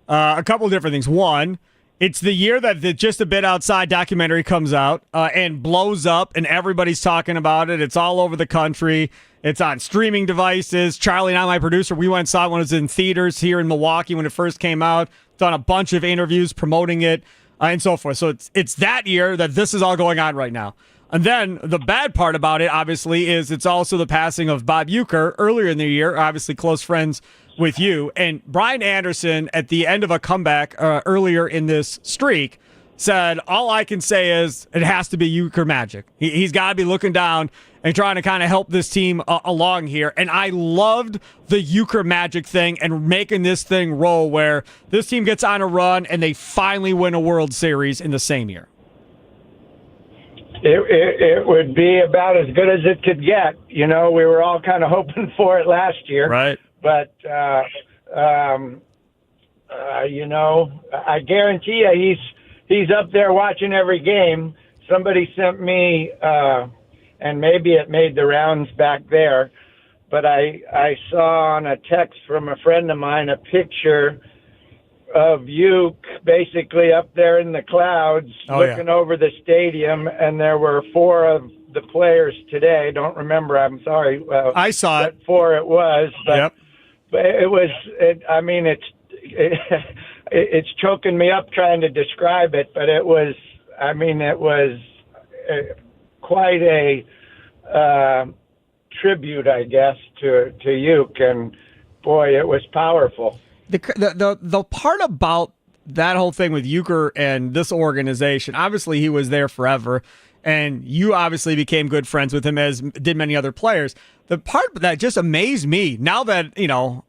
A couple of different things. One, it's the year that the Just a Bit Outside documentary comes out and blows up, and everybody's talking about it. It's all over the country. It's on streaming devices. Charlie and I, my producer, we went and saw it when it was in theaters here in Milwaukee when it first came out. Done a bunch of interviews promoting it. And so forth. So it's that year that this is all going on right now. And then the bad part about it, obviously, is it's also the passing of Bob Uecker earlier in the year, obviously close friends with you. And Brian Anderson, at the end of a comeback earlier in this streak, said, all I can say is it has to be Uecker magic. He's got to be looking down and trying to kind of help this team along here. And I loved the Uecker magic thing and making this thing roll where this team gets on a run and they finally win a World Series in the same year. It would be about as good as it could get. You know, we were all kind of hoping for it last year. Right. But, you know, I guarantee you he's up there watching every game. Somebody sent me, and maybe it made the rounds back there, but I saw on a text from a friend of mine a picture of Uke basically up there in the clouds looking over the stadium, and there were 4 of the players today. Don't remember, I'm sorry. I saw it. 4 it was, but, yep. But it was, I mean, it's choking me up trying to describe it, but it was quite a tribute, I guess, to Uke, and boy, it was powerful. The part about that whole thing with Uecker and this organization, obviously he was there forever, and you obviously became good friends with him, as did many other players. The part that just amazed me, now that, you know,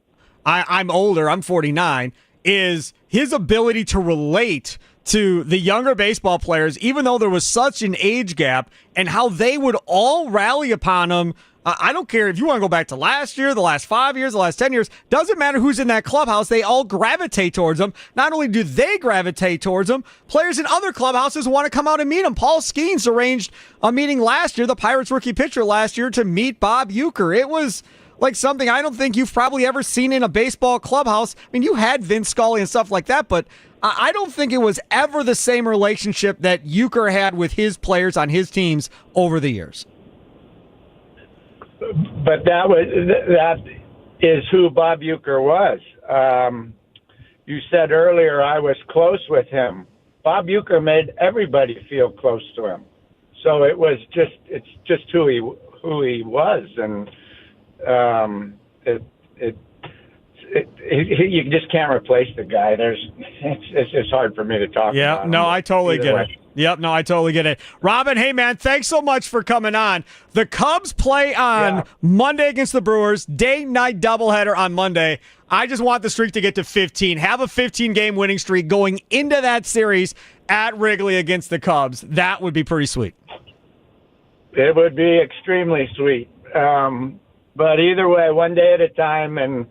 I'm older, I'm 49, is his ability to relate to the younger baseball players, even though there was such an age gap, and how they would all rally upon him. I don't care if you want to go back to last year, the last 5 years, the last 10 years, doesn't matter who's in that clubhouse, they all gravitate towards him. Not only do they gravitate towards him, players in other clubhouses want to come out and meet him. Paul Skeens arranged a meeting last year, the Pirates rookie pitcher last year, to meet Bob Uecker. It was like something I don't think you've probably ever seen in a baseball clubhouse. I mean, you had Vince Scully and stuff like that, but I don't think it was ever the same relationship that Uecker had with his players on his teams over the years. But that is who Bob Uecker was. You said earlier I was close with him. Bob Uecker made everybody feel close to him. So it's just who he was, and you just can't replace the guy. It's just hard for me to talk about. Yeah, no, I totally get it. Yep, no, I totally get it. Robin, hey, man, thanks so much for coming on. The Cubs play on Monday against the Brewers, day-night doubleheader on Monday. I just want the streak to get to 15. Have a 15-game winning streak going into that series at Wrigley against the Cubs. That would be pretty sweet. It would be extremely sweet. But either way, one day at a time, and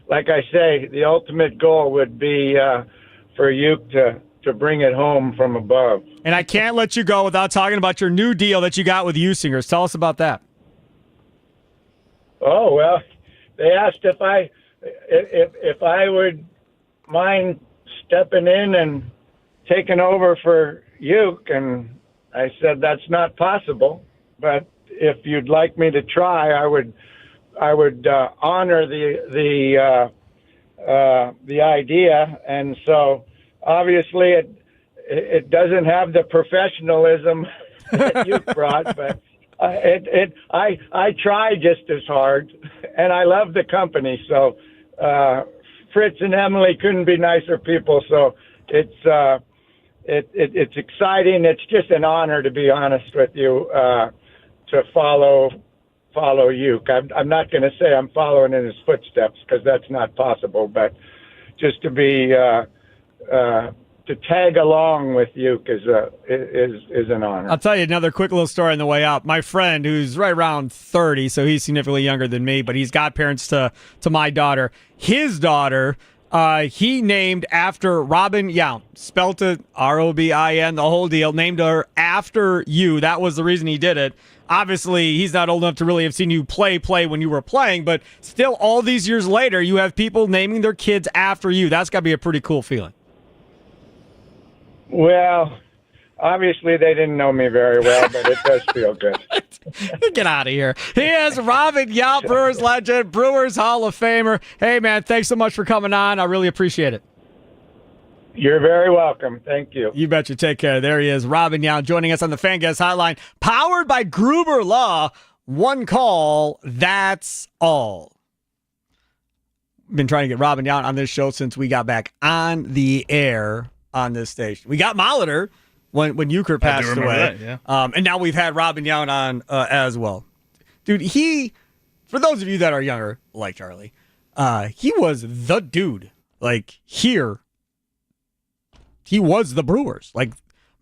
like I say, the ultimate goal would be for Uke to bring it home from above. And I can't let you go without talking about your new deal that you got with Usingers. Tell us about that. Oh, well, they asked if I would mind stepping in and taking over for Uke, and I said that's not possible. But if you'd like me to try, I would honor the idea, and so obviously it doesn't have the professionalism that you brought, but I try just as hard, and I love the company. So Fritz and Emily couldn't be nicer people. So it's exciting. It's just an honor, to be honest with you, to follow follow Uke. I'm not going to say I'm following in his footsteps because that's not possible, but just to be to tag along with Uke is an honor. I'll tell you another quick little story on the way out. My friend, who's right around 30, so he's significantly younger than me, but he's godparents to my daughter. His daughter, he named after Robin Yount, spelt it Robin, the whole deal, named her after you. That was the reason he did it. Obviously, he's not old enough to really have seen you play when you were playing, but still, all these years later, you have people naming their kids after you. That's got to be a pretty cool feeling. Well, obviously they didn't know me very well, but it does feel good. Get out of here. He is Robin Yount, Brewers legend, Brewers Hall of Famer. Hey, man, thanks so much for coming on. I really appreciate it. You're very welcome. Thank you. You betcha. Take care. There he is, Robin Yount, joining us on the Fan Guest Hotline, powered by Gruber Law. One call, that's all. Been trying to get Robin Yount on this show since we got back on the air on this station. We got Molitor when Euchre passed away. That, yeah. And now we've had Robin Yount on as well. Dude, for those of you that are younger, like Charlie, he was the dude. Like, here, he was the Brewers. Like,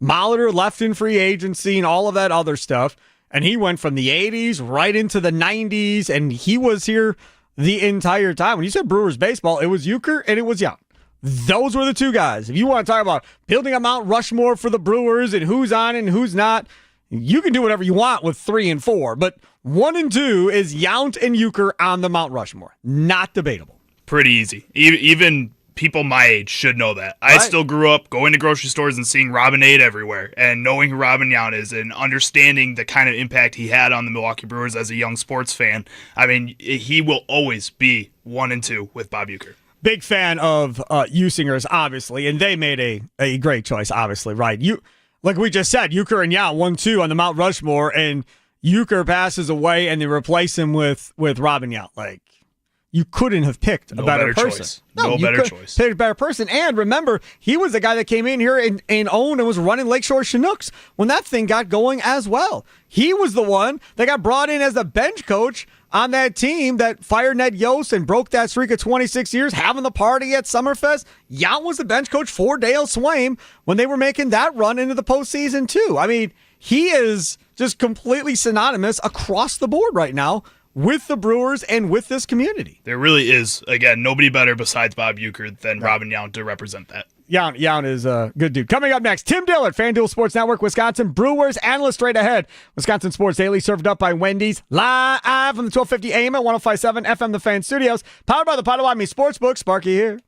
Molitor left in free agency and all of that other stuff, and he went from the 80s right into the 90s, and he was here the entire time. When you said Brewers baseball, it was Euchre and it was Yount. Those were the two guys. If you want to talk about building a Mount Rushmore for the Brewers and who's on and who's not, you can do whatever you want with 3 and 4. But 1 and 2 is Yount and Euchre on the Mount Rushmore. Not debatable. Pretty easy. Even people my age should know that. I still grew up going to grocery stores and seeing Robinade everywhere, and knowing who Robin Yount is and understanding the kind of impact he had on the Milwaukee Brewers as a young sports fan. I mean, he will always be 1 and 2 with Bob Uecker. Big fan of Usingers, obviously, and they made a great choice, obviously, right? Like we just said, Euchre and Yount 1-2 on the Mount Rushmore, and Euchre passes away, and they replace him with Robin Yount. Like, you couldn't have picked a better person. Choice. No better choice. Picked a better person, and remember, he was the guy that came in here and owned and was running Lakeshore Chinooks when that thing got going as well. He was the one that got brought in as the bench coach on that team that fired Ned Yost and broke that streak of 26 years, having the party at Summerfest. Yount was the bench coach for Dale Swaim when they were making that run into the postseason, too. I mean, he is just completely synonymous across the board right now with the Brewers and with this community. There really is, again, nobody better besides Bob Uecker than Robin Yount to represent that. Yount is a good dude. Coming up next, Tim Dillard, FanDuel Sports Network, Wisconsin Brewers analyst straight ahead. Wisconsin Sports Daily served up by Wendy's, live from the 1250 AM at 105.7 FM The Fan Studios, powered by the Potawatomi Sportsbook. Sparky here.